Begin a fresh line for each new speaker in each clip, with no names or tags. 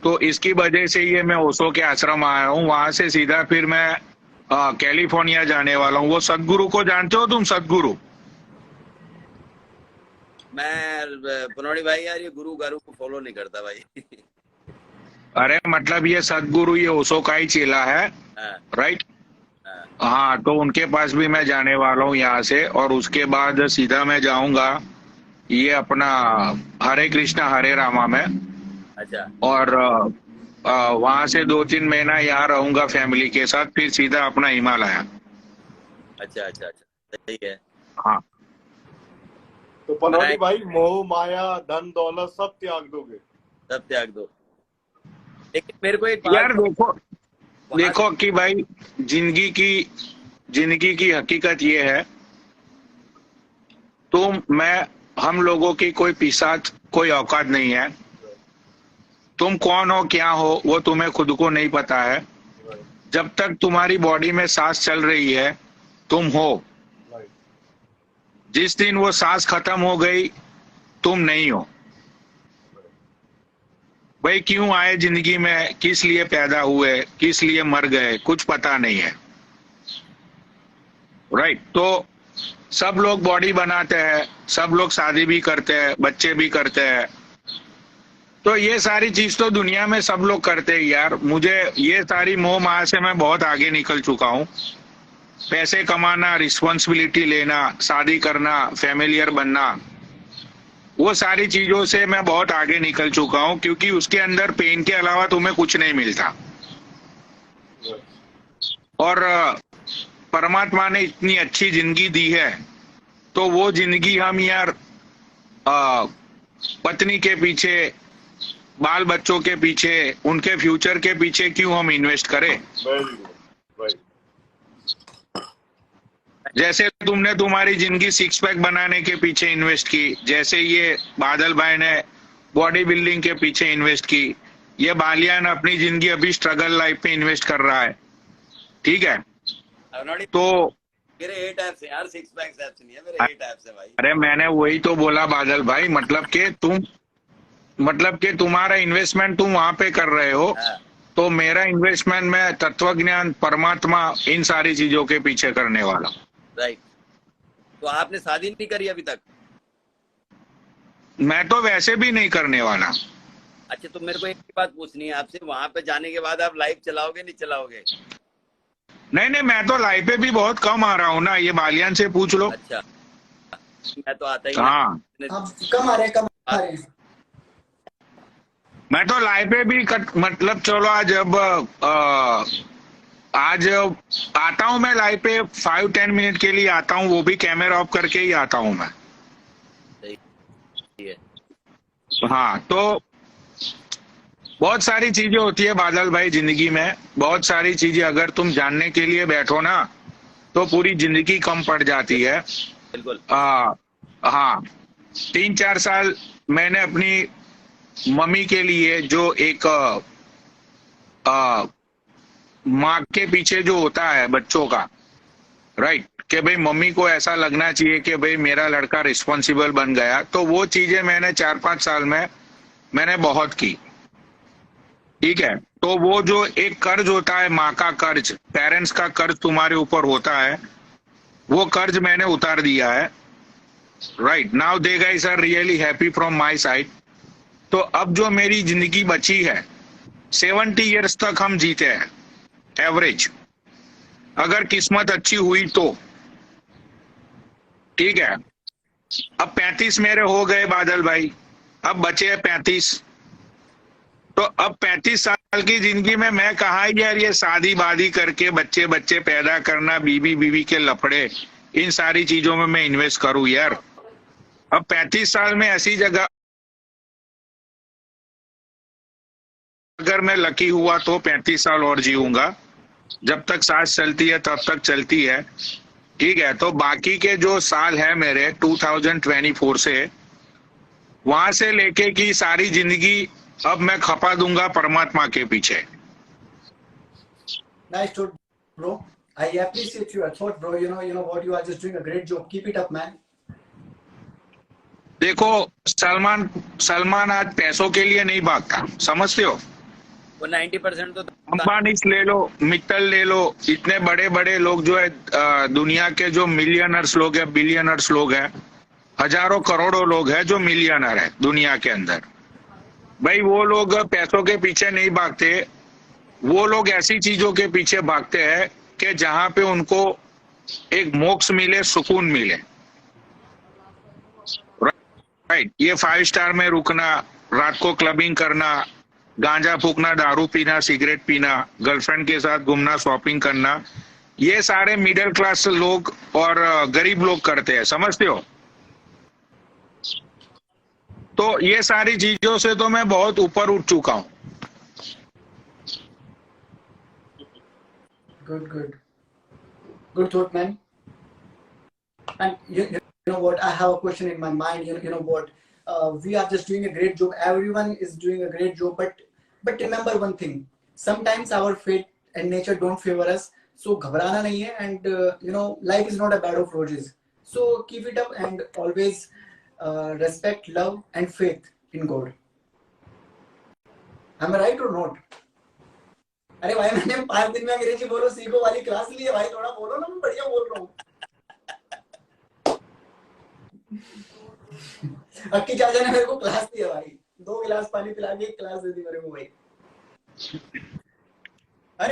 तो इसकी वजह से ये मैं ओशो के आश्रम आया हूँ। वहां से सीधा फिर मैं कैलिफोर्निया जाने वाला हूँ। वो सदगुरु को जानते हो तुम? सदगुरु
मैं पुनौड़ी भाई यार, ये गुरु गारू को फॉलो नहीं करता भाई।
अरे मतलब ये सदगुरु ये ओशो का ही चेला है,
हाँ,
राइट?
हाँ,
हाँ, तो उनके पास भी मैं जाने वाला हूँ यहाँ से, और उसके बाद सीधा मैं जाऊंगा ये अपना हरे कृष्णा हरे रामा में।
अच्छा
और वहां से 2-3 महीना यहाँ रहूंगा फैमिली के साथ, फिर सीधा अपना हिमालय।
अच्छा अच्छा अच्छा, सही है।
हाँ।
तो पनौटी
मैं
भाई, मोह माया धन दौलत सब त्याग दोगे?
सब त्याग दो, लेकिन मेरे को एक बात
यार देखो,
वहां
देखो कि भाई जिंदगी की जिंदगी की हकीकत ये है, तुम मैं हम लोगों की कोई पिशाच कोई औकात नहीं है। तुम कौन हो क्या हो वो तुम्हें खुद को नहीं पता है। जब तक तुम्हारी बॉडी में सांस चल रही है तुम हो। जिस दिन वो सांस खत्म हो गई तुम नहीं हो। भाई क्यों आए जिंदगी में, किस लिए पैदा हुए, किस लिए मर गए, कुछ पता नहीं है, राइट? तो सब लोग बॉडी बनाते हैं, सब लोग शादी भी करते हैं, बच्चे भी करते हैं। तो ये सारी चीज तो दुनिया में सब लोग करते हैं यार। मुझे ये सारी मोह माया से मैं बहुत आगे निकल चुका हूँ। पैसे कमाना, रिस्पॉन्सिबिलिटी लेना, शादी करना, फैमिलियर बनना, वो सारी चीजों से मैं बहुत आगे निकल चुका हूँ, क्योंकि उसके अंदर पेन के अलावा तुम्हें कुछ नहीं मिलता। और परमात्मा ने इतनी अच्छी जिंदगी दी है, तो वो जिंदगी हम यार पत्नी के पीछे, बाल बच्चों के पीछे, उनके फ्यूचर के पीछे क्यों हम इन्वेस्ट करें? जैसे तुमने तुम्हारी जिंदगी सिक्स पैक बनाने के पीछे इन्वेस्ट की, जैसे ये बादल भाई ने बॉडी बिल्डिंग के पीछे इन्वेस्ट की, ये बालियान अपनी जिंदगी अभी स्ट्रगल लाइफ पे इन्वेस्ट कर रहा है, ठीक है? तो
मेरे 8 एप्स यार, 6 पैक एप्स नहीं है, मेरे 8 एप्स है भाई।
अरे मैंने वही तो बोला बादल भाई, मतलब कि तुम्हारा इन्वेस्टमेंट तुम वहां पे कर रहे हो।
हाँ।
तो मेरा इन्वेस्टमेंट मैं तत्वज्ञान, परमात्मा, इन सारी चीजों के पीछे करने वाला।
राइट। तो आपने शादी नहीं करी अभी तक?
मैं तो वैसे भी नहीं करने वाला।
अच्छा, तो मेरे को एक बात पूछनी है आपसे, वहां पे जाने के बाद आप लाइव चलाओगे नहीं चलाओगे?
नहीं नहीं, मैं तो लाइव पे भी बहुत कम आ रहा हूँ ना, ये बालियान से पूछ लो।
अच्छा, मैं तो आता ही
हाँ,
कम आ रहे हैं।
मैं तो लाइव पे भी मतलब चलो आज आता हूँ मैं लाइव पे 5-10 मिनट के लिए आता हूँ, वो भी कैमरा ऑफ करके ही आता हूँ मैं।
सही है।
हाँ, तो बहुत सारी चीजें होती है बादल भाई जिंदगी में, बहुत सारी चीजें अगर तुम जानने के लिए बैठो ना तो पूरी जिंदगी कम पड़ जाती है।
बिल्कुल।
हाँ, 3-4 साल मैंने अपनी मम्मी के लिए, जो एक माँ के पीछे जो होता है बच्चों का, राइट, कि भाई मम्मी को ऐसा लगना चाहिए कि भाई मेरा लड़का रिस्पॉन्सिबल बन गया, तो वो चीजें मैंने 4-5 साल में मैंने बहुत की, ठीक है? तो वो जो एक कर्ज होता है, माँ का कर्ज, पेरेंट्स का कर्ज तुम्हारे ऊपर होता है, वो कर्ज मैंने उतार दिया है। Right now they guys are really happy from my side. तो अब जो मेरी जिंदगी बची है, 70 इयर्स तक हम जीते हैं एवरेज, अगर किस्मत अच्छी हुई तो, ठीक है? अब 35 मेरे हो गए बादल भाई, अब बचे हैं 35। तो अब 35 साल की जिंदगी में मैं कहा यार ये शादी वादी करके बच्चे बच्चे पैदा करना, बीवी बीवी के लफड़े, इन सारी चीजों में मैं इन्वेस्ट करूं यार? अब 35 साल में ऐसी जगह अगर मैं लकी हुआ तो 35 साल और जीऊंगा, जब तक सांस चलती है तब तक चलती है, ठीक है? तो बाकी के जो साल है मेरे 2024 से वहां से लेके की सारी जिंदगी अब मैं खपा दूंगा परमात्मा के पीछे।
Nice to bro. I appreciate your thought, bro. You know what, you are just doing a great job. Keep it up, man.
देखो सलमान आज पैसों के लिए नहीं भागता, समझते हो?
वो 90% तो
अंबानी ले लो, मित्तल ले लो, इतने बड़े बड़े लोग जो है दुनिया के जो मिलियनर्स लोग हैं, बिलियनर्स लोग हैं, हजारों करोड़ों लोग हैं जो मिलियनर है दुनिया के अंदर। भाई वो लोग पैसों के पीछे नहीं भागते, वो लोग ऐसी चीजों के पीछे भागते हैं कि जहां पे उनको एक मोक्ष मिले, सुकून मिले। राइट, ये 5 स्टार में रुकना, रात को क्लबिंग करना, गांजा फूकना, दारू पीना, सिगरेट पीना, गर्लफ्रेंड के साथ घूमना, शॉपिंग करना, ये सारे मिडिल क्लास लोग और गरीब लोग करते हैं, समझते हो? तो ये सारी चीजों से तो मैं बहुत ऊपर उठ चुका हूं।
Good thought, man. And you know what? I have a question in my mind. You know what? We are just doing a great job. Everyone is doing a great job, but remember one thing. Sometimes our fate and nature don't favor us. So घबराना नहीं है. And you know, life is not a bed of roses. So keep it up and always respect, love, and faith in God. Am I right or not? अरे भाई मैंने 5 दिन में अंग्रेजी बोलो सीखो वाली क्लास ली है भाई, थोड़ा बोलो ना, मैं बढ़िया बोल रहा हूँ। अक्की चाचा ने मेरे को क्लास दी है भाई, 2 गिलास पानी पिला के एक क्लास दे दी मेरे को भाई।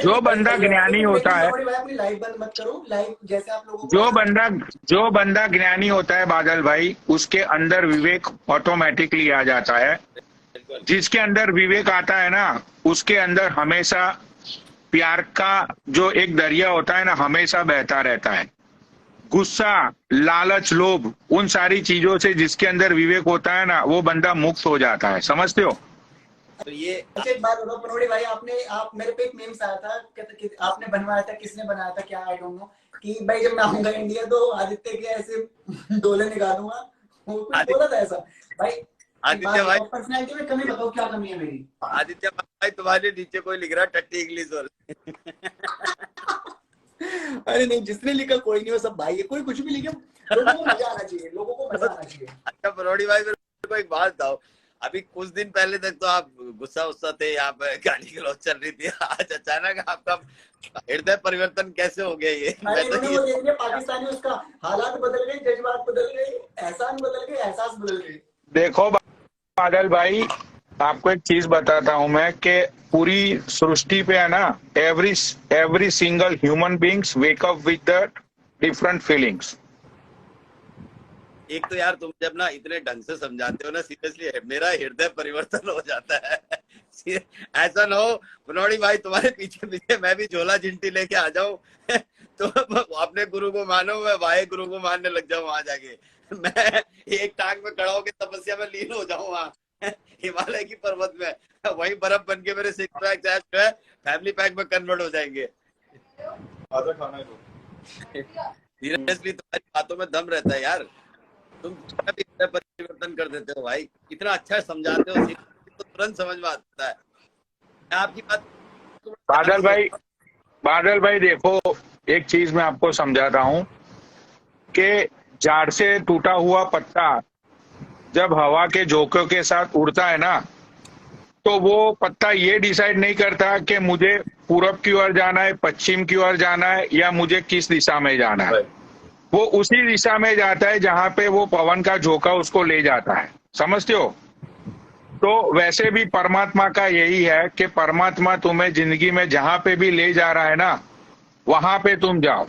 जो बंदा ज्ञानी होता है,
भाई अपनी लाइव बंद मत करो, लाइव जैसे आप लोगों को
जो बंदा ज्ञानी होता है बादल भाई, उसके अंदर विवेक ऑटोमेटिकली आ जाता है। जिसके अंदर विवेक आता है ना, उसके अंदर हमेशा प्यार का जो एक दरिया होता है ना, हमेशा बहता रहता है। गुस्सा, लालच, लोभ, उन सारी चीजों से जिसके अंदर विवेक होता है ना, वो बंदा मुक्त हो जाता है, समझते हो?
तो ये
अच्छा एक बात बताओ पनोड़ी भाई, आप मेरे पे एक मीम्स आया था कि आपने बनवाया था, किसने बनाया था क्या, आई डोंट नो, कि भाई जब मैं आऊंगा इंडिया तो आदित्य के ऐसे डोले निकालूंगा, वो कुछ बोला था ऐसा भाई।
आदित्य भाई,
पर्सनालिटी में कमी बताओ, क्या कमी है मेरी?
आदित्य भाई तुम्हारे नीचे कोई लिख रहा टट्टी इंग्लिश वाला।
अरे नहीं, जिसने लिखा कोई नहीं, वो सब भाई है, कोई कुछ भी लिखे, लोगों को मजा आना चाहिए, लोगों को मजा आना चाहिए।
अच्छा पनोड़ी भाई, मेरे को एक बात बताओ, अभी कुछ दिन पहले तक तो आप गुस्सा थे, यहाँ पे गाली गलौज चल रही थी, आज अचानक आपका हृदय परिवर्तन कैसे हो गया? ये मैं तो
वो देख लिया पाकिस्तानी, उसका हालात बदल गए, जज्बात बदल गए, एहसान बदल गए, एहसास बदल गए।
देखो बादल भाई, आपको एक चीज बताता हूं मैं कि पूरी सृष्टि पे है ना, every single human beings wake up with the different feelings.
एक तो यार तुम जब ना इतने ढंग से समझाते हो ना, सीरियसली मेरा हृदय परिवर्तन हो जाता है। ऐसा ना हो पनोड़ी भाई तुम्हारे पीछे पीछे मैं भी झोला झिंटी लेके आ जाऊं तो अपने गुरु को मानो, मैं वाहे गुरु को मानने लग जाऊं, वहां जाके मैं एक टांग में खड़ा होकर तपस्या में लीन हो जाऊं वहां हिमालय की पर्वत में, वही बर्फ बन के मेरे 6 पैक जो है फैमिली पैक में कन्वर्ट हो जाएंगे।
आधा खाना है तो
सीरियसली तुम्हारी बातों में दम रहता है यार, तुम भी परिवर्तन कर देते हो भाई, इतना अच्छा समझाते हो, तो तुरंत समझ में आता है आपकी बात।
बादल भाई देखो, एक चीज मैं आपको समझाता हूँ कि झाड़ से टूटा हुआ पत्ता जब हवा के झोंकों के साथ उड़ता है ना, तो वो पत्ता ये डिसाइड नहीं करता कि मुझे पूरब की ओर जाना है, पश्चिम की ओर जाना है, या मुझे किस दिशा में जाना है। वो उसी दिशा में जाता है जहां पे वो पवन का झोंका उसको ले जाता है, समझते हो? तो वैसे भी परमात्मा का यही है कि परमात्मा तुम्हें जिंदगी में जहां पे भी ले जा रहा है ना, वहां पे तुम जाओ।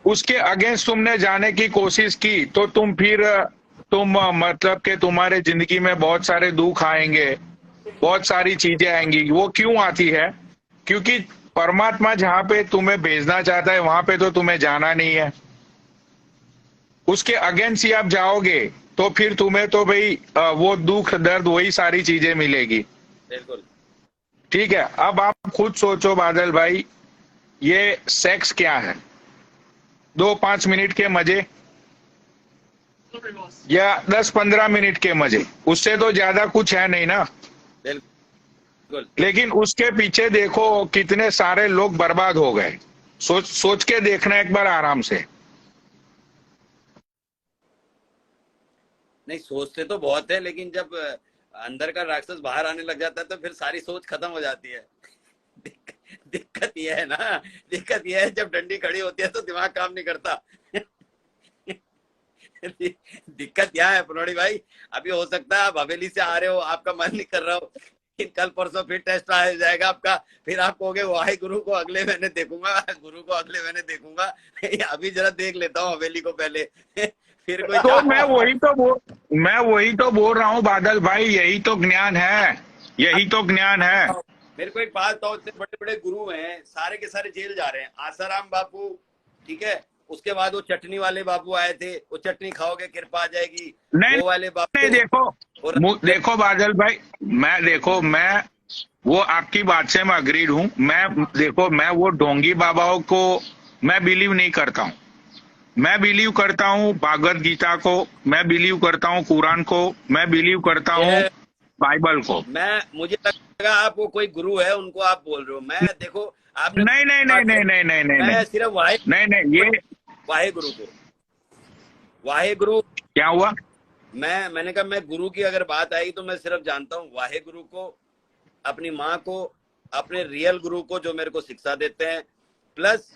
उसके अगेंस्ट तुमने जाने की कोशिश की तो तुम मतलब कि तुम्हारे जिंदगी में बहुत सारे दुख आएंगे, बहुत सारी चीजें आएंगी। वो क्यों आती है? क्योंकि परमात्मा जहां पे तुम्हें भेजना चाहता है वहां पे तो तुम्हें जाना नहीं है। उसके अगेंस्ट ही आप जाओगे तो फिर तुम्हें तो भाई वो दुख दर्द वही सारी चीजें मिलेगी।
बिल्कुल
ठीक है। अब आप खुद सोचो बादल भाई, ये सेक्स क्या है? 2-5 मिनट के मजे या 10-15 मिनट के मजे, उससे तो ज्यादा कुछ है नहीं ना।
बिल्कुल।
लेकिन उसके पीछे देखो कितने सारे लोग बर्बाद हो गए। सोच के देखना एक बार आराम से।
नहीं सोचते तो बहुत है, लेकिन जब अंदर का राक्षस बाहर आने लग जाता है तो फिर सारी सोच खत्म हो जाती है। दिक्कत ये है ना, दिक्कत ये है जब डंडी खड़ी होती है तो दिमाग काम नहीं करता। दिक्कत क्या है पनौड़ी भाई, अभी हो सकता है आप हवेली से आ रहे हो, आपका मन नहीं कर रहा हो, कल परसों फिर टेस्ट आ जाएगा आपका, फिर आप कहोगे वाहे गुरु को अगले महीने देखूंगा, गुरु को अगले महीने देखूंगा, अभी जरा देख लेता हूँ हवेली को पहले। फिर कोई
तो मैं वही तो बोल रहा हूँ बादल भाई, यही तो ज्ञान है, यही तो ज्ञान है।
मेरे को एक बात बताओ, इतने बड़े बड़े गुरु हैं, सारे के सारे जेल जा रहे हैं, आसाराम बापू, ठीक है, उसके बाद वो चटनी वाले बाबू आए थे, वो चटनी खाओगे कृपा आ जाएगी,
नहीं
वो वाले बाबू।
नहीं, देखो बादल भाई, मैं वो आपकी बात से मैं अग्रीड हूँ। मैं वो ढोंगी बाबाओं को मैं बिलीव नहीं करता हूँ। मैं बिलीव करता हूँ भागवत गीता को, मैं बिलीव करता हूँ कुरान को, मैं बिलीव करता हूँ बाइबल को।
मुझे लगा आप वो कोई गुरु है उनको आप बोल रहे हो। मैं देखो आप
नहीं नहीं नहीं नहीं नहीं नहीं नहीं
मैं सिर्फ वाहे
ये
वाहे गुरु को, वाहे गुरु
क्या हुआ?
मैंने कहा मैं गुरु की अगर बात आई तो मैं सिर्फ जानता हूँ वाहे गुरु को, अपनी माँ को, अपने रियल गुरु को जो मेरे को शिक्षा देते हैं, प्लस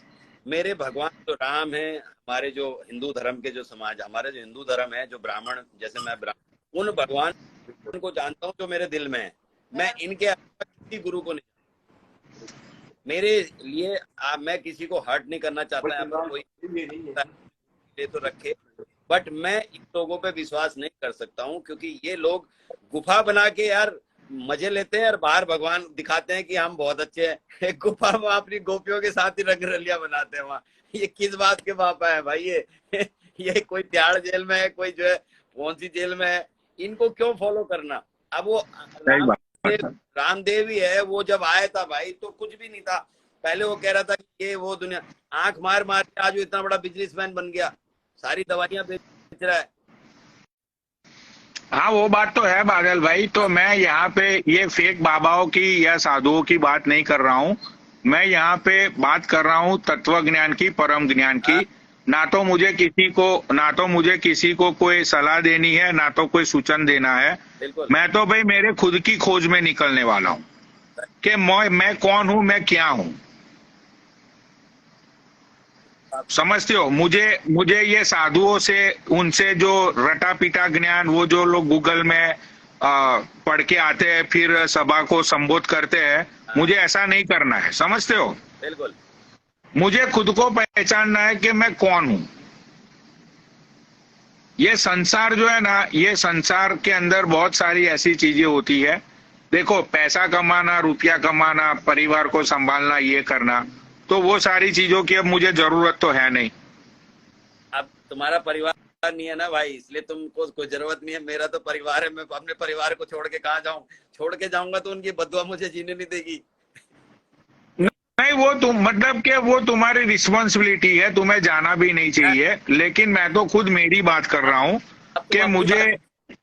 मेरे भगवान जो राम है, हमारे जो हिंदू धर्म के जो समाज, हमारे जो हिंदू धर्म है, जो ब्राह्मण, जैसे मैं ब्राह्मण, उन भगवान को जानता हूँ जो मेरे दिल में है। मैं इनके अलावा किसी गुरु को नहीं, मेरे लिए मैं किसी को हर्ट नहीं करना चाहता है, कोई तो रखे, बट मैं इन लोगों पे विश्वास नहीं कर सकता हूँ, क्योंकि ये लोग गुफा बना के यार मजे लेते हैं और बाहर भगवान दिखाते हैं कि हम बहुत अच्छे हैं। गुफा में अपनी गोपियों के साथ ही रंग रलिया बनाते हैं वहाँ। ये किस बात के पापा है भाई? ये कोई तिहाड़ जेल में है, कोई जो है कौन सी जेल में है, इनको क्यों फॉलो करना? अब वो रामदेव ही है, वो जब आया था भाई तो कुछ भी नहीं था, पहले वो कह रहा था कि ये वो दुनिया, आंख मार मार के आज वो इतना बड़ा बिजनेसमैन बन गया, सारी दवाइयां बेच रहा है।
हाँ वो बात तो है बादल भाई। तो मैं यहाँ पे ये फेक बाबाओं की या साधुओं की बात नहीं कर रहा हूँ, मैं यहाँ पे बात कर रहा हूँ तत्व ज्ञान की, परम ज्ञान की। ना तो मुझे किसी को कोई सलाह देनी है, ना तो कोई सूचन देना है। मैं तो भाई मेरे खुद की खोज में निकलने वाला हूँ कि मैं कौन हूँ, मैं क्या हूँ, समझते हो? मुझे ये साधुओं से, उनसे जो रटा पीटा ज्ञान, वो जो लोग गूगल में पढ़ के आते हैं फिर सभा को संबोधित करते हैं, मुझे ऐसा नहीं करना है, समझते हो?
बिल्कुल।
मुझे खुद को पहचानना है कि मैं कौन हूं। ये संसार जो है ना, ये संसार के अंदर बहुत सारी ऐसी चीजें होती है। देखो, पैसा कमाना, रुपया कमाना, परिवार को संभालना, ये करना, तो वो सारी चीजों की अब मुझे जरूरत तो है नहीं।
अब तुम्हारा परिवार नहीं है ना भाई, इसलिए तुमको कोई जरूरत नहीं है। मेरा तो परिवार है, मैं अपने परिवार को छोड़ के कहाँ जाऊं? छोड़ के जाऊंगा तो उनकी बदुआ मुझे जीने नहीं देगी।
नहीं, वो तुम मतलब कि वो तुम्हारी रिस्पॉन्सिबिलिटी है, तुम्हें जाना भी नहीं चाहिए, लेकिन मैं तो खुद मेरी बात कर रहा हूँ कि मुझे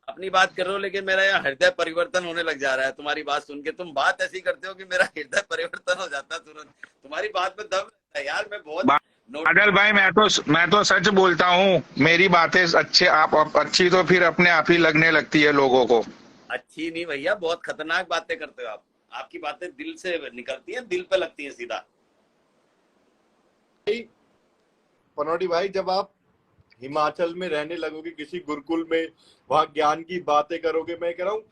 अपनी बात कर रहे हो, लेकिन मेरा यहाँ हृदय परिवर्तन होने लग जा रहा है तुम्हारी बात सुन के। तुम बात ऐसी करते हो कि मेरा हृदय परिवर्तन हो जाता है तुरंत। तुम्हारी बात में दम रहता है यार। मैं बहुत
बादल भाई, मैं तो सच बोलता हूँ, मेरी बातें अच्छी तो फिर अपने आप ही लगने लगती है लोगों को।
अच्छी नहीं भैया, बहुत खतरनाक बातें करते हो आप। आपकी बातें दिल से निकलती हैं, दिल पे लगती हैं सीधा।
पनौटी भाई, जब आप हिमाचल में रहने लगोगे किसी गुरुकुल में, वहां ज्ञान की बातें करोगे, मैं कह रहा हूँ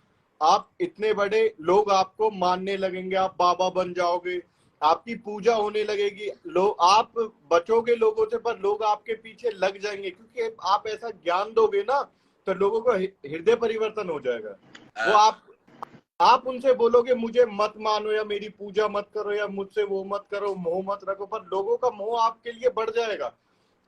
आप इतने बड़े लोग आपको मानने लगेंगे, आप बाबा बन जाओगे, आपकी पूजा होने लगेगी, लोग, आप बचोगे लोगों से पर लोग आपके पीछे लग जाएंगे, क्योंकि आप ऐसा ज्ञान दोगे ना तो लोगों को हृदय परिवर्तन हो जाएगा। वो आप उनसे बोलोगे मुझे मत मानो या मेरी पूजा मत करो या मुझसे वो मत करो, मोह मत रखो, पर लोगों का मोह आपके लिए बढ़ जाएगा।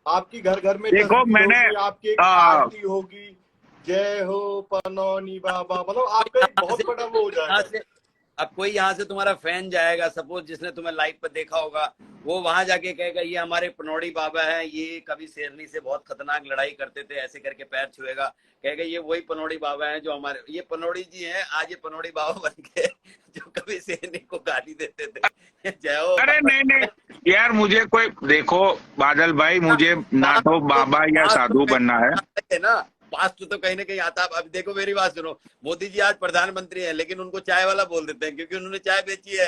आपकी घर घर में
देखो, मैंने
आपकी आरती होगी, जय हो पनौनी बाबा, मतलब आपका एक बहुत बड़ा वो हो जाएगा।
अब कोई यहाँ से तुम्हारा फैन जाएगा, सपोज जिसने तुम्हें लाइव पे देखा होगा, वो वहां जाके कहेगा ये हमारे पनौड़ी बाबा हैं, ये कभी शेरनी से बहुत खतरनाक लड़ाई करते थे, ऐसे करके पैर छुएगा, कहेगा ये वही पनौड़ी बाबा हैं जो हमारे, ये पनौड़ी जी हैं, आज ये पनौड़ी बाबा बन गए जो कभी शेरनी को गाली देते थे। जय हो।
अरे नहीं यार, मुझे कोई, देखो बादल भाई, मुझे ना तो बाबा या साधु बनना है
ना, पास्ट तो कहीं ना कहीं आता है। अब देखो मेरी बात सुनो, मोदी जी आज प्रधानमंत्री हैं लेकिन उनको चाय वाला बोल देते हैं क्योंकि उन्होंने चाय बेची है।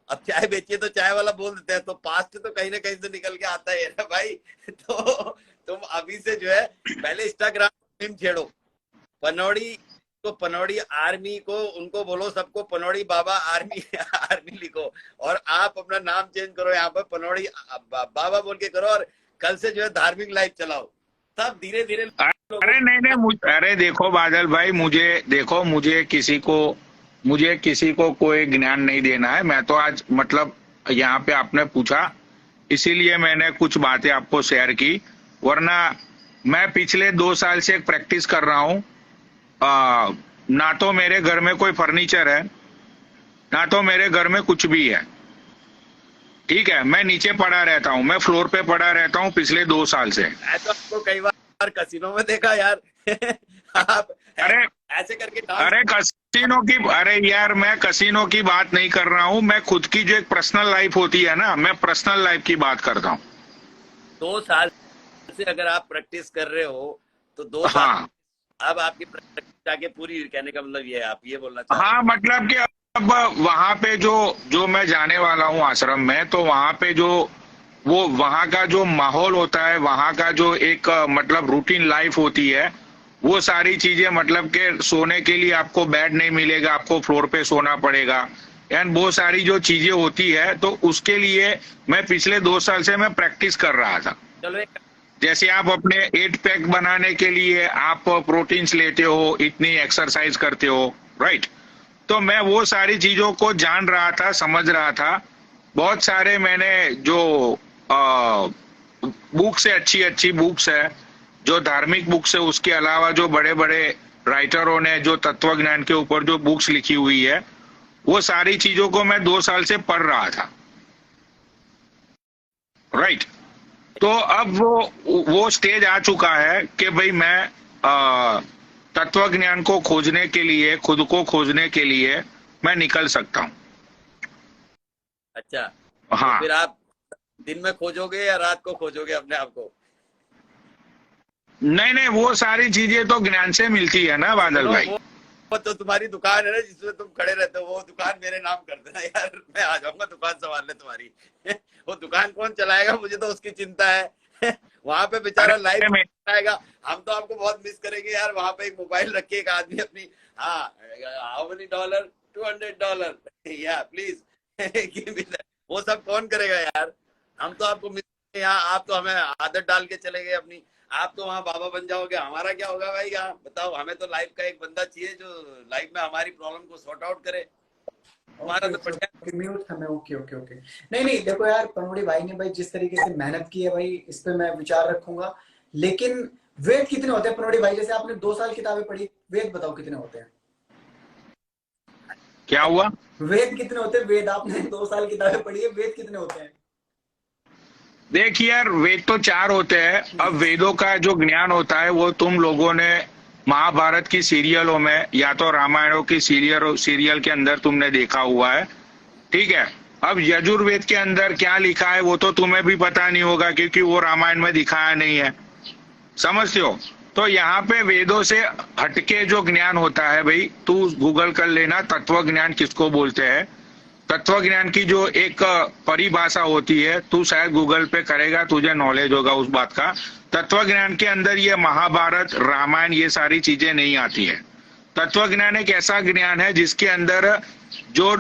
अब चाय बेची है तो चाय वाला बोल देते हैं, तो पास्ट तो कहीं ना कहीं से निकल के आता है ना भाई। तो तुम अभी से जो है पहले इंस्टाग्राम छेड़ो, पनौड़ी को, पनौड़ी आर्मी को उनको बोलो सबको पनौड़ी बाबा आर्मी आर्मी लिखो, और आप अपना नाम चेंज करो यहाँ पर पनौड़ी बाबा बोल के करो, और कल से जो है धार्मिक लाइफ चलाओ, तब धीरे धीरे।
अरे नहीं, अरे देखो बादल भाई, मुझे किसी को कोई ज्ञान नहीं देना है। मैं तो आज मतलब यहाँ पे आपने पूछा इसीलिए मैंने कुछ बातें आपको शेयर की, वरना मैं पिछले 2 साल से एक प्रैक्टिस कर रहा हूँ। ना तो मेरे घर में कोई फर्नीचर है, ना तो मेरे घर में कुछ भी है, ठीक है। मैं नीचे पड़ा रहता हूँ, मैं फ्लोर पे पड़ा रहता हूँ पिछले 2 साल से।
तो आपको कई बार कसिनो में देखा यार। आप
अरे
ऐसे करके
कसिनो की, अरे यार मैं कसिनो की बात नहीं कर रहा हूँ, मैं खुद की जो एक पर्सनल लाइफ होती है ना, मैं पर्सनल लाइफ की बात करता हूँ।
2 साल से अगर आप प्रैक्टिस कर रहे हो तो 2 साल,
हाँ,
अब आपकी प्रैक्टिस आगे पूरी, कहने का मतलब ये है, आप ये बोलना चाह रहे हैं?
हाँ, मतलब कि अब वहां पे जो मैं जाने वाला हूँ आश्रम में, तो वहां पे जो वो वहां का जो माहौल होता है, वहां का जो एक मतलब रूटीन लाइफ होती है, वो सारी चीजें, मतलब कि सोने के लिए आपको बेड नहीं मिलेगा, आपको फ्लोर पे सोना पड़ेगा, एंड वो सारी जो चीजें होती है, तो उसके लिए मैं पिछले 2 साल से मैं प्रैक्टिस कर रहा था।
चलो एक
जैसे आप अपने 8 पैक बनाने के लिए आप प्रोटीन्स लेते हो, इतनी एक्सरसाइज करते हो, राइट। तो मैं वो सारी चीजों को जान रहा था, समझ रहा था। बहुत सारे मैंने जो बुक्स है, अच्छी बुक्स है, जो धार्मिक बुक्स है, उसके अलावा जो बड़े बड़े राइटरों ने जो तत्व ज्ञान के ऊपर जो बुक्स लिखी हुई है, वो सारी चीजों को मैं 2 साल से पढ़ रहा था, राइट। तो अब वो स्टेज आ चुका है कि भाई मैं तत्व ज्ञान को खोजने के लिए, खुद को खोजने के लिए मैं निकल सकता हूँ।
अच्छा,
हाँ,
तो फिर आप दिन में खोजोगे या रात को खोजोगे अपने आप को?
नहीं, वो सारी चीजें तो ज्ञान से मिलती है ना बादल भाई।
वो तो तुम्हारी दुकान है ना जिसमें तुम खड़े रहते हो, वो दुकान मेरे नाम कर देना यार, मैं आ जाऊंगा दुकान संभालने तुम्हारी। वो दुकान कौन चलाएगा मुझे तो उसकी चिंता है। वहां पे बेचारा लाइव आएगा, हम तो आपको बहुत मिस करेंगे यार। वहां पे एक मोबाइल रख के एक आदमी अपनी, हाँ, हाउ मेनी $, $200, या प्लीज, वो सब कौन करेगा यार? हम तो आपको मिस, यहाँ आप तो हमें आदत डाल के चले गए अपनी, आप तो वहाँ बाबा बन जाओगे, हमारा क्या होगा भाई? यहाँ बताओ, हमें तो लाइफ का एक बंदा चाहिए जो लाइफ में हमारी प्रॉब्लम को सॉर्ट आउट करे। हमारा तो
म्यूट था मैं। ओके। नहीं, देखो यार, पनौड़ी भाई ने भाई जिस तरीके से मेहनत की है भाई, इस पे मैं विचार रखूंगा। लेकिन वेद कितने होते हैं पनौड़ी भाई? जैसे आपने 2 साल किताबें पढ़ी, वेद बताओ कितने होते हैं?
क्या हुआ?
वेद कितने होते हैं? वेद आपने 2 साल किताबें पढ़ी है, वेद कितने होते हैं?
देखिए यार, वेद तो 4 होते हैं। अब वेदों का जो ज्ञान होता है वो तुम लोगों ने महाभारत की सीरियलों में या तो रामायणों की सीरियल के अंदर तुमने देखा हुआ है, ठीक है। अब यजुर्वेद के अंदर क्या लिखा है वो तो तुम्हें भी पता नहीं होगा, क्योंकि वो रामायण में दिखाया नहीं है, समझते हो। तो यहाँ पे वेदों से हटके जो ज्ञान होता है भाई, तू गूगल कर लेना तत्व ज्ञान किसको बोलते हैं। तत्व ज्ञान की जो एक परिभाषा होती है, तू शायद गूगल पे करेगा, तुझे नॉलेज होगा उस बात का। तत्व ज्ञान के अंदर ये महाभारत, रामायण, ये सारी चीजें नहीं आती है। तत्व ज्ञान एक ऐसा ज्ञान है जिसके अंदर जो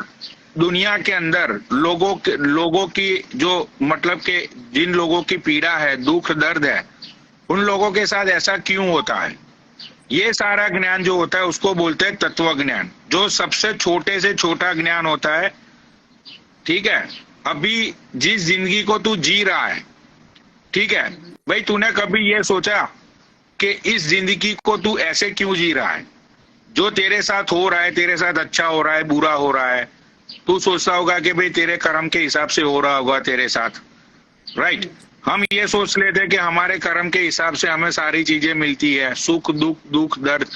दुनिया के अंदर लोगों की जो मतलब के जिन लोगों की पीड़ा है, दुख दर्द है, उन लोगों के साथ ऐसा क्यों होता है, ये सारा ज्ञान जो होता है उसको बोलते हैं तत्व ज्ञान। जो सबसे छोटे से छोटा ज्ञान होता है, ठीक है। अभी जिस जिंदगी को तू जी रहा है, ठीक है भाई, तूने कभी ये सोचा कि इस जिंदगी को तू ऐसे क्यों जी रहा है? जो तेरे साथ हो रहा है, तेरे साथ अच्छा हो रहा है, बुरा हो रहा है, तू सोचता होगा कि भाई तेरे कर्म के हिसाब से हो रहा होगा तेरे साथ, राइट। हम ये सोच लेते हैं कि हमारे कर्म के हिसाब से हमें सारी चीजें मिलती है, सुख दुख दर्द।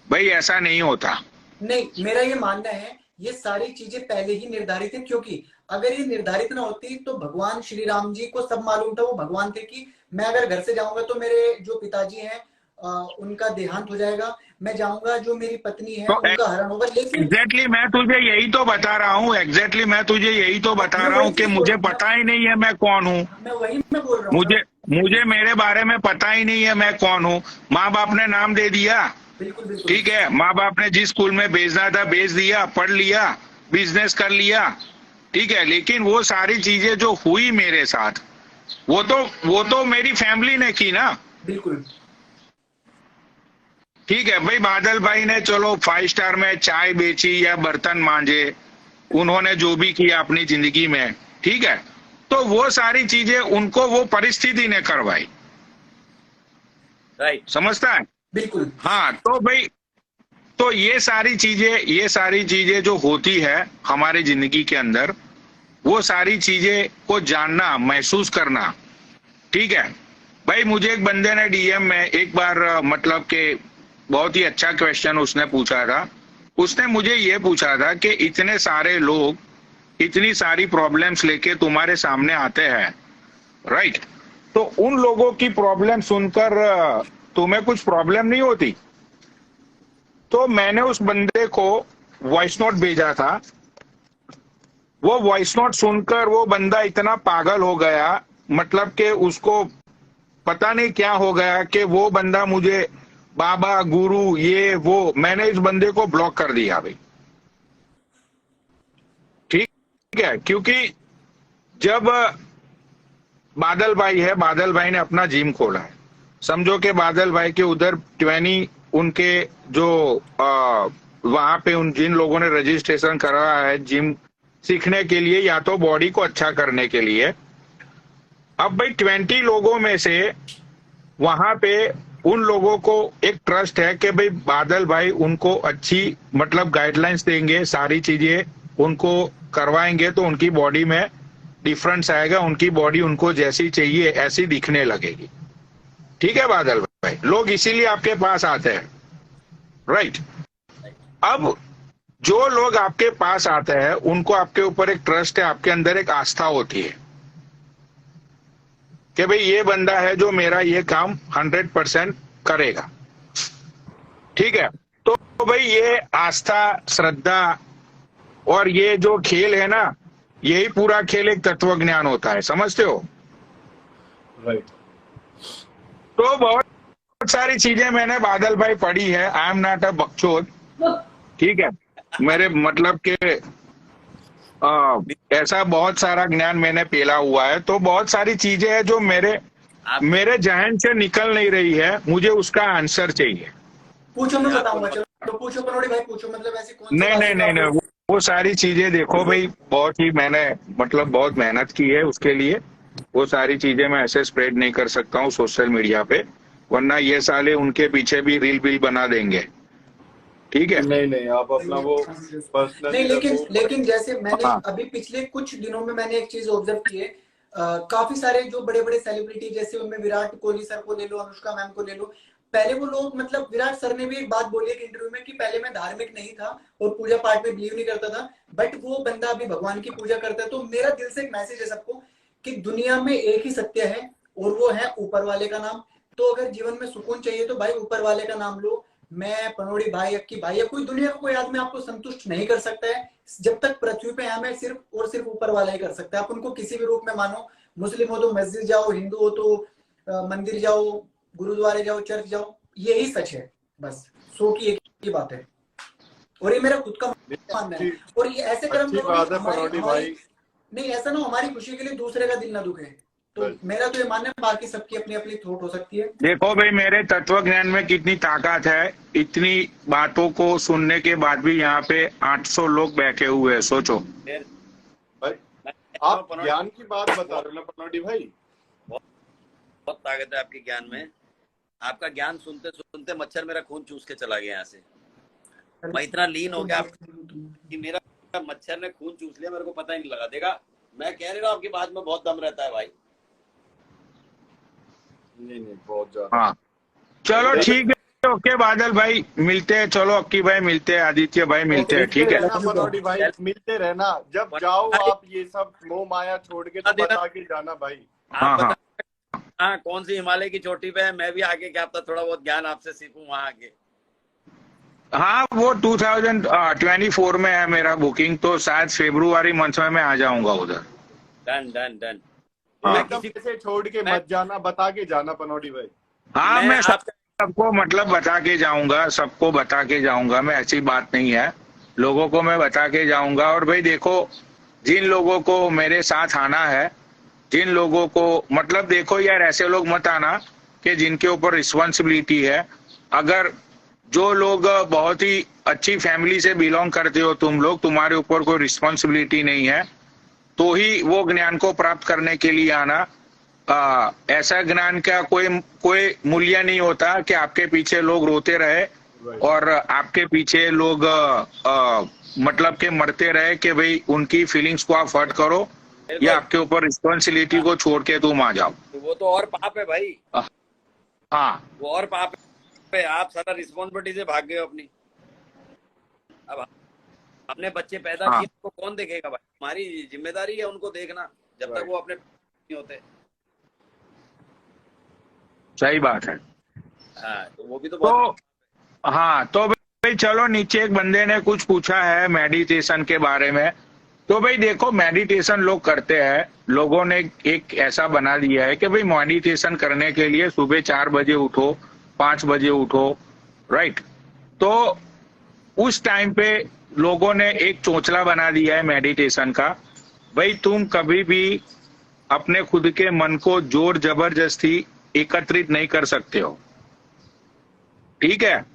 भाई ऐसा नहीं होता।
नहीं, मेरा ये मानना है ये सारी चीजें पहले ही निर्धारित है, क्योंकि अगर ये निर्धारित ना होती तो भगवान श्री राम जी को सब मालूम था, वो भगवान थे कि मैं अगर घर से जाऊंगा तो मेरे जो पिताजी हैं उनका देहांत हो जाएगा, मैं जाऊंगा, जो मेरी पत्नी है
तो
उनका हरण होगा। लेकिन
एग्जैक्टली मैं तुझे यही तो बता रहा हूँ, एग्जैक्टली मैं तुझे यही तो बता
मैं
रहा हूँ
वही
कि
चीज
मुझे
बोल-
पता ही नहीं है मैं कौन हूँ।
मैं बोल रहा हूँ
मुझे
सर।
मुझे मेरे बारे में पता ही नहीं है मैं कौन हूँ। माँ बाप ने नाम दे दिया,
बिल्कुल बिल्कुल
ठीक है, माँ बाप ने जिस स्कूल में भेजना था भेज दिया, पढ़ लिया, बिजनेस कर लिया, ठीक है, लेकिन वो सारी चीजें जो हुई मेरे साथ वो तो मेरी फैमिली ने की ना।
बिल्कुल
ठीक है भाई, बादल भाई ने चलो 5 स्टार में चाय बेची या बर्तन मांजे, उन्होंने जो भी किया अपनी जिंदगी में, ठीक है, तो वो सारी चीजें उनको वो परिस्थिति ने करवाई,
राइट।
समझता है?
बिल्कुल
हाँ, तो भाई, तो ये सारी चीजें जो होती है हमारी जिंदगी के अंदर, वो सारी चीजें को जानना, महसूस करना, ठीक है भाई। मुझे एक बंदे ने डीएम में एक बार मतलब के बहुत ही अच्छा क्वेश्चन उसने पूछा था। उसने मुझे ये पूछा था कि इतने सारे लोग इतनी सारी प्रॉब्लम्स लेके तुम्हारे सामने आते हैं, राइट, तो उन लोगों की प्रॉब्लम सुनकर तुम्हें कुछ प्रॉब्लम नहीं होती? तो मैंने उस बंदे को वॉइस नोट भेजा था। वो वॉइस नोट सुनकर वो बंदा इतना पागल हो गया, मतलब कि उसको पता नहीं क्या हो गया कि वो बंदा मुझे बाबा गुरु ये वो, मैंने इस बंदे को ब्लॉक कर दिया भाई, ठीक है, क्योंकि जब बादल भाई है, बादल भाई ने अपना जिम खोला है, समझो कि बादल भाई के उधर 20 उनके जो वहां पे उन जिन लोगों ने रजिस्ट्रेशन करा है जिम सीखने के लिए या तो बॉडी को अच्छा करने के लिए, अब भाई 20 लोगों में से वहां पे उन लोगों को एक ट्रस्ट है कि भाई बादल भाई उनको अच्छी मतलब गाइडलाइंस देंगे, सारी चीजें उनको करवाएंगे तो उनकी बॉडी में डिफरेंस आएगा, उनकी बॉडी उनको जैसी चाहिए ऐसी दिखने लगेगी, ठीक है बादल भाई, लोग इसीलिए आपके पास आते हैं, राइट। अब जो लोग आपके पास आते हैं उनको आपके ऊपर एक ट्रस्ट है, आपके अंदर एक आस्था होती है कि भाई ये बंदा है जो मेरा ये काम 100% करेगा, ठीक है। तो भाई ये आस्था, श्रद्धा और ये जो खेल है ना, यही पूरा खेल एक तत्व ज्ञान होता है, समझते हो?
राइट।
तो बहुत सारी चीजें मैंने बादल भाई पढ़ी है, आई एम नॉट अ बकचोद, ठीक है, मेरे मतलब के ऐसा बहुत सारा ज्ञान मैंने पेला हुआ है, तो बहुत सारी चीजें हैं जो मेरे जहन से निकल नहीं रही है, मुझे उसका आंसर चाहिए।
पूछो, मैं बताऊंगा, चलो पूछो पनोड़ी भाई, पूछो, मतलब ऐसी कौन सी बात है
नहीं
जो आपको-
वो सारी चीजें देखो भाई, बहुत ही मैंने मतलब बहुत मेहनत की है उसके लिए, वो सारी चीजें मैं ऐसे स्प्रेड नहीं कर सकता हूँ सोशल मीडिया पे, वरना ये साले उनके पीछे भी रील बिल बना देंगे, ठीक है।
नहीं आप अपना वो पर्सनल
नहीं, लेकिन जैसे मैंने
हाँ।
अभी पिछले कुछ दिनों में मैंने एक चीज ऑब्जर्व की है, काफी सारे जो बड़े बड़े सेलिब्रिटी, जैसे उनमें विराट कोहली सर को ले लो, अनुष्का मैम को ले लो, पहले वो लोग, मतलब विराट सर ने भी एक बात बोली है इंटरव्यू में कि पहले मैं धार्मिक नहीं था और पूजा पाठ में बिलीव नहीं करता था, बट वो बंदा अभी भगवान की पूजा करता है। तो मेरा दिल से एक मैसेज है सबको कि दुनिया में एक ही सत्य है और वो है ऊपर वाले का नाम। तो अगर जीवन में सुकून चाहिए तो भाई ऊपर वाले का नाम लो। मैं, पनोड़ी भाई, अक्की भाई या कोई दुनिया का कोई आदमी आपको संतुष्ट नहीं कर सकता है, जब तक पृथ्वी पे हमें सिर्फ और सिर्फ ऊपर वाला ही कर सकता है। आप उनको किसी भी रूप में मानो, मुस्लिम हो तो मस्जिद जाओ, हिंदू हो तो मंदिर जाओ, गुरुद्वारे जाओ, चर्च जाओ, यही सच है, बस 100 की एक ही बात है, और ये मेरा खुद का मानना है। और ये ऐसे कर्म
अच्छी
करो
बात है
हमारी
पनोड़ी भाई।
नहीं, ऐसा ना हमारी खुशी के लिए दूसरे का दिल ना दुखे। तो मेरा तो ये मानना है, बाकी सबकी अपनी अपनी थॉट हो सकती है।
देखो भाई, मेरे तत्व ज्ञान में कितनी ताकत है, इतनी बातों को सुनने के बाद भी यहाँ पे 800 लोग बैठे हुए हैं, सोचो।
भाई आप ज्ञान की बात बता रहे हो ना पनोड़ी भाई,
बहुत ताकत है आपके ज्ञान में। आपका ज्ञान सुनते सुनते मच्छर मेरा खून चूस के चला गया यहाँ से। मैं इतना लीन हो गया कि मेरा मच्छर ने खून चूस लिया, मेरे को पता ही नहीं लगा। देखा, मैं कह रहा हूँ आपकी बात में बहुत दम रहता है भाई।
नहीं बहुत ज्यादा।
हाँ चलो ठीक है, ओके बादल भाई, मिलते हैं, चलो अक्की भाई मिलते हैं, आदित्य भाई मिलते हैं, ठीक है।
पनोड़ी भाई मिलते रहना, जब जाओ आप ये सब मोह माया छोड़ के तो बता के जाना भाई।
हाँ हाँ
कहाँ कौन सी हिमालय की चोटी पे है, मैं भी आगे क्या पता थोड़ा बहुत ज्ञान आपसे सीखूं वहां आगे।
हाँ, वो 2024 में है मेरा बुकिंग, तो शायद फरवरी मंथ में मैं आ जाऊंगा उधर।
Done done done.
हाँ।
एकदम से छोड़ के मत जाना, बता के जाना पनौटी भाई।
हाँ, मैं
आपका
सबको मतलब बता के जाऊंगा, सबको बता के जाऊंगा मैं, ऐसी बात नहीं है, लोगों को मैं बता के जाऊंगा। और भाई देखो, जिन लोगों को मेरे साथ आना है, जिन लोगों को मतलब देखो यार, ऐसे लोग मत आना कि जिनके ऊपर रिस्पॉन्सिबिलिटी है। अगर जो लोग बहुत ही अच्छी फैमिली से बिलोंग करते हो तुम लोग, तुम्हारे ऊपर कोई रिस्पॉन्सिबिलिटी नहीं है, तो ही वो ज्ञान को प्राप्त करने के लिए आना। ऐसा ज्ञान का कोई मूल्य नहीं होता कि आपके पीछे लोग रोते रहे और आपके पीछे लोग मतलब के मरते रहे कि भाई उनकी फीलिंग्स को आप हर्ट करो या आपके ऊपर रिस्पॉन्सिबिलिटी को छोड़ के तुम आ जाओ।
तो वो तो और पाप है भाई।
हाँ,
वो और पाप है, आप सारा रिस्पॉन्सिबिलिटी से भाग गए हो अपनी। अब अपने बच्चे पैदा
हाँ।
किए तो कौन देखेगा भाई, हमारी जिम्मेदारी है उनको देखना, जब तक वो अपने नहीं होते।
सही बात है।
हाँ, तो वो भी तो
तो
बहुत
हाँ, तो भाई चलो, नीचे एक बंदे ने कुछ पूछा है मेडिटेशन के बारे में। तो भाई देखो, मेडिटेशन लोग करते हैं, लोगों ने एक ऐसा बना दिया है कि भाई मेडिटेशन करने के लिए सुबह 4 बजे उठो, 5 बजे उठो, राइट। तो उस टाइम पे लोगों ने एक चोंचला बना दिया है मेडिटेशन का। भाई तुम कभी भी अपने खुद के मन को जोर जबरदस्ती एकत्रित नहीं कर सकते हो, ठीक है।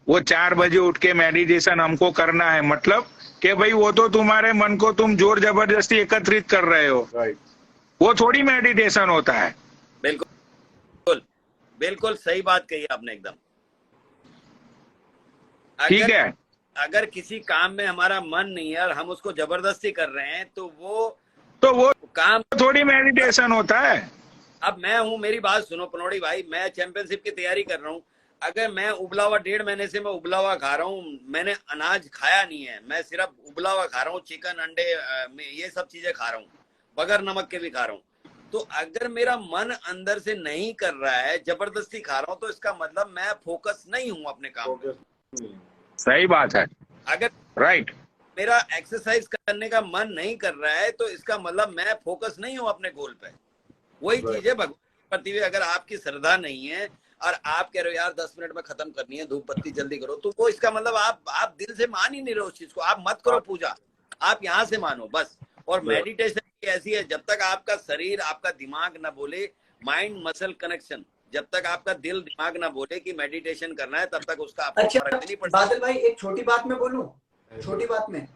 वो 4 बजे उठ के मेडिटेशन हमको करना है, मतलब कि भाई वो तो तुम्हारे मन को तुम जोर जबरदस्ती एकत्रित कर रहे हो,
राइट।
वो थोड़ी मेडिटेशन होता है।
बिल्कुल बिल्कुल सही बात कही आपने एकदम।
ठीक है,
अगर किसी काम में हमारा मन नहीं है और हम उसको जबरदस्ती कर रहे हैं तो वो काम
थोड़ी मेडिटेशन होता है।
अब मैं हूं, मेरी बात सुनो पनौड़ी भाई, मैं चैंपियनशिप की तैयारी कर रहा हूं। अगर मैं उबला हुआ 1.5 महीने से मैं उबला हुआ खा रहा हूँ, मैंने अनाज खाया नहीं है, मैं सिर्फ उबला हुआ खा रहा हूँ, चिकन अंडे ये सब चीजें खा रहा हूँ, बगैर नमक के भी खा रहा हूँ। तो अगर मेरा मन अंदर से नहीं कर रहा है, जबरदस्ती खा रहा हूँ, तो इसका मतलब मैं फोकस नहीं हूँ अपने काम पे।
सही बात है,
अगर
राइट।
मेरा एक्सरसाइज करने का मन नहीं कर रहा है तो इसका मतलब मैं फोकस नहीं हूँ अपने गोल पे। वही चीज है भगवान के प्रति भी, अगर आपकी श्रद्धा नहीं है और आप कह रहे हो यार 10 मिनट में खत्म करनी है, धूप बत्ती जल्दी करो, तो वो इसका मतलब आप दिल से मान ही नहीं रहे उस चीज को। आप मत करो पूजा, आप यहाँ से मानो बस। और मेडिटेशन ऐसी है, जब तक आपका शरीर आपका दिमाग ना बोले, माइंड मसल कनेक्शन, जब तक आपका दिल दिमाग ना बोले कि मेडिटेशन करना है, तब तक उसका आपको
अच्छा
फर्क नहीं पड़ता।
बादल भाई, एक छोटी बात में बोलूं, छोटी बात में,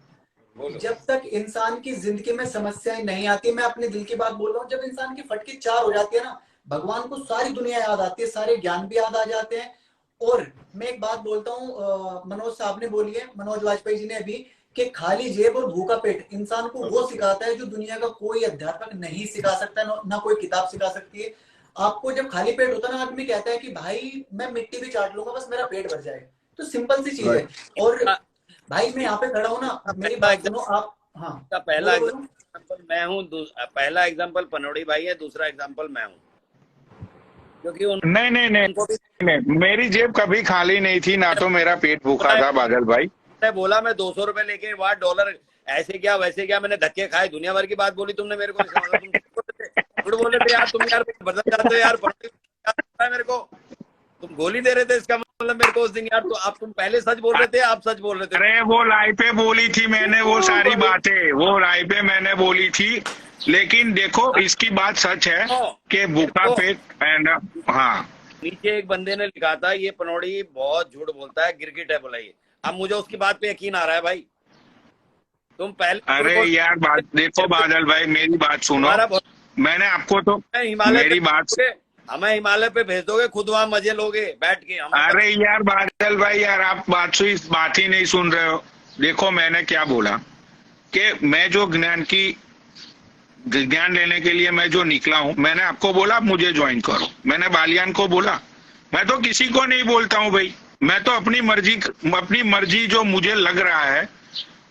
जब तक इंसान की जिंदगी में समस्याएं नहीं आती, मैं अपने दिल की बात बोल रहा हूँ, जब इंसान की फटकी 4 हो जाती है ना, भगवान को सारी दुनिया याद आती है, सारे ज्ञान भी याद आ जाते हैं। और मैं एक बात बोलता हूँ, मनोज साहब ने बोली है, मनोज वाजपेयी जी ने अभी, कि खाली जेब और भूखा पेट इंसान को वो सिखाता है जो दुनिया का कोई अध्यापक नहीं सिखा सकता, ना कोई किताब सिखा सकती है। आपको जब खाली पेट होता है ना, आदमी कहता है कि भाई मैं मिट्टी भी चाट लूंगा बस मेरा पेट भर जाए। तो सिंपल सी चीज है। और भाई मैं यहाँ पे खड़ा हूँ ना, मेरी बात सुनो आप। हाँ,
पहला एग्जांपल मैं हूँ, पहला एग्जांपल पनौड़ी भाई है, दूसरा एग्जांपल मैं हूँ, क्योंकि
नहीं, मेरी जेब कभी खाली नहीं थी, ना तो मेरा पेट भूखा था बादल भाई।
बोला मैं 200 रुपए लेके वहाँ डॉलर ऐसे क्या वैसे क्या, मैंने धक्के खाए, दुनिया भर की बात बोली तुमने मेरे को। तुम बोले थे यार, तुम यार बदल जाते हो यार, मेरे को तुम गोली दे रहे थे, इसका मतलब मेरे को उस दिन यार, तो आप तुम पहले सच बोल रहे थे, आप सच बोल रहे थे।
अरे वो लाइव पे बोली थी मैंने, वो सारी बातें वो लाइव पे मैंने बोली थी, लेकिन देखो इसकी बात सच है कि भूखा पेट एंड हाँ।
नीचे एक बंदे ने लिखा था, ये पनौड़ी बहुत झूठ बोलता है, गिरगिट है बोला ये। अब मुझे उसकी बात पे यकीन आ रहा है भाई। तुम पहले,
अरे यार बात देखो बादल भाई, मेरी बात सुनो, मैंने आपको तो मेरी बात,
हमें हिमालय पे भेज दोगे, खुद वहां मजे लोगे बैठ के।
अरे यार बादल भाई, यार आप बात ही नहीं सुन रहे हो। देखो मैंने क्या बोला कि मैं जो ज्ञान लेने के लिए मैं जो निकला हूँ, मैंने आपको बोला मुझे ज्वाइन करो, मैंने बालियान को बोला, मैं तो किसी को नहीं बोलता हूँ भाई, मैं तो अपनी मर्जी जो मुझे लग रहा है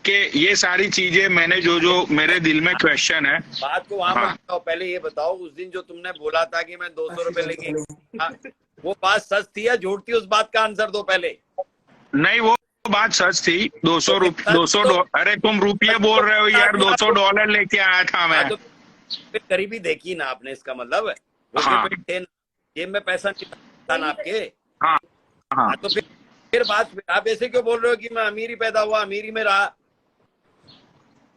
कि ये सारी चीजें मैंने जो मेरे दिल में क्वेश्चन है।
बात को वहां
हाँ।
मत बताओ, पहले ये बताओ उस दिन जो तुमने बोला था कि मैं 200 रुपए लेके वो बात सच थी या झूठ थी? उस बात का आंसर दो पहले।
नहीं, वो बात सच थी। 200 रुपये, 200 अरे तुम रुपये बोल रहे हो यार, $200 लेके आया था मैं।
तो फिर गरीबी देखी ना आपने, इसका मतलब रोजे
हाँ।
पे थे ना, जेब में पैसा नहीं था ना आपके।
हाँ हाँ।
तो फिर बात आप ऐसे क्यों बोल रहे हो कि मैं अमीर ही पैदा हुआ, अमीर ही में रहा?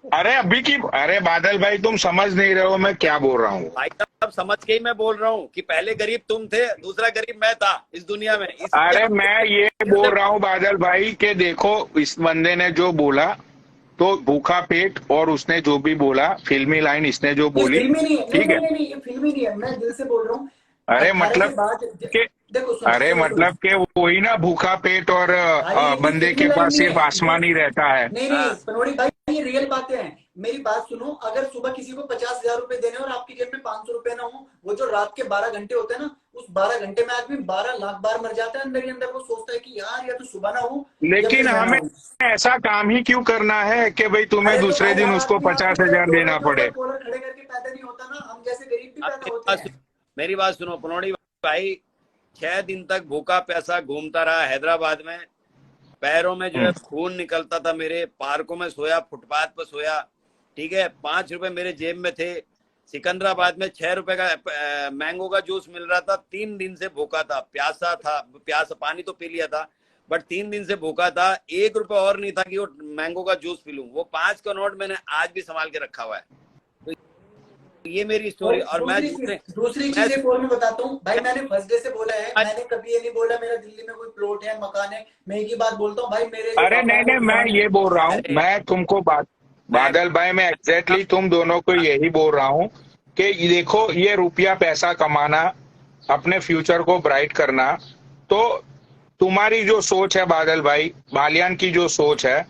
अरे अभी की, अरे बादल भाई तुम समझ नहीं रहे हो मैं क्या बोल रहा हूँ।
भाई साहब समझ के ही मैं बोल रहा हूँ कि पहले गरीब तुम थे, दूसरा गरीब मैं था इस दुनिया में।
अरे मैं ये बोल रहा हूँ बादल भाई कि देखो इस बंदे ने जो बोला तो भूखा पेट, और उसने जो भी बोला फिल्मी लाइन इसने जो
ये
बोली,
फिल्मी नहीं है,
ठीक है।
नहीं, ये फिल्मी नहीं है, मैं दिल से बोल रहा हूँ।
अरे
18 के
मतलब
बाद
के,
देखो सुनो,
अरे
सुनो,
मतलब के वही ना, भूखा पेट और
भाई,
बंदे के
फिल्मी
पास
लाइन
सिर्फ
नहीं है।
आसमान ही रहता है।
नहीं नहीं पनोड़ी भाई, ये रियल बातें हैं। मेरी बात सुनो, अगर सुबह किसी को 50,000 रुपए देने और आपकी जेब में 500 रुपए ना हो, वो जो रात के 12 घंटे होते हैं ना, उस 12 घंटे में आदमी 12 लाख बार मर जाता है अंदर ही अंदर। वो सोचता है कि यार या तो सुबह ना हो,
लेकिन हमें ऐसा काम ही क्यों करना है कि भाई तुम्हें दूसरे दिन उसको 50,000 देना पड़े।
कॉलर खड़े करके पैदा नहीं होता ना, हम जैसे गरीब भी पैदा होते हैं।
मेरी बात सुनो पनोड़ी भाई, 6 दिन तक भूखा प्यासा घूमता रहा हैदराबाद में, पैरों में जो है खून निकलता था मेरे, पार्कों में सोया, फुटपाथ पर सोया, ठीक है। 5 रुपए मेरे जेब में थे। सिकंदराबाद में 6 रुपए का मैंगो का जूस मिल रहा था। 3 दिन से भूखा था, प्यासा था, प्यासा पानी तो पी लिया था, बट 3 दिन से भूखा था। 1 रुपए और नहीं था कि वो मैंगो का जूस पी लूं। वो 5 का नोट मैंने आज भी संभाल के रखा हुआ है। तो ये मेरी स्टोरी। और मैं
दूसरी चीज एक और मैं बताता हूँ भाई, मैंने फर्स्ट डे से बोला है, मैंने कभी ये नहीं बोला मेरा दिल्ली में कोई प्लॉट है, मकान है। मैं एक ही बात बोलता हूँ भाई, मेरे
अरे नहीं, मैं ये बोल रहा हूँ, मैं तुमको बादल भाई मैं एग्जैक्टली तुम दोनों को यही बोल रहा हूँ कि देखो ये रुपया पैसा कमाना, अपने फ्यूचर को ब्राइट करना, तो तुम्हारी जो सोच है बादल भाई, बालियान की जो सोच है,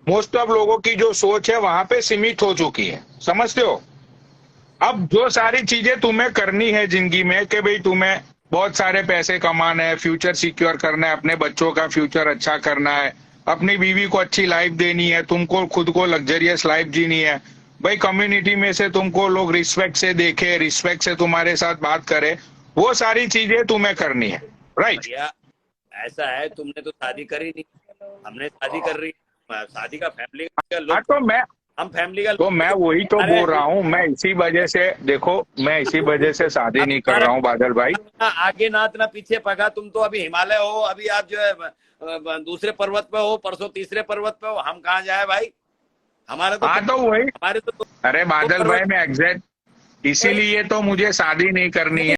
मोस्ट ऑफ लोगों की जो सोच है वहां पे सीमित हो चुकी है, समझते हो। अब जो सारी चीजें तुम्हें करनी है जिंदगी में कि भाई तुम्हें बहुत सारे पैसे कमाने हैं, फ्यूचर सिक्योर करना है, अपने बच्चों का फ्यूचर अच्छा करना है, अपनी बीवी को अच्छी लाइफ देनी है, तुमको खुद को लग्जरियस लाइफ जीनी है भाई, कम्युनिटी में से तुमको लोग रिस्पेक्ट से देखे, रिस्पेक्ट से तुम्हारे साथ बात करे, वो सारी चीजें तुम्हें करनी है, राइट।
ऐसा है, तुमने तो शादी करी नहीं, हमने शादी कर रही, शादी का फैमिली का
हाँ तो
हम फैमिली का,
तो मैं वही तो बोल रहा हूँ, मैं इसी वजह से, देखो मैं इसी वजह से शादी नहीं कर रहा हूँ बादल भाई।
आगे नाथ ना पीछे पगा, तुम तो अभी हिमालय हो, अभी आप जो है दूसरे पर्वत पे हो, परसों तीसरे पर्वत पे हो, हम कहाँ जाए भाई? हमारा तो,
हाँ तो वही,
हमारे तो
अरे बादल भाई मैं एग्जैक्ट इसीलिए तो मुझे शादी नहीं करनी है।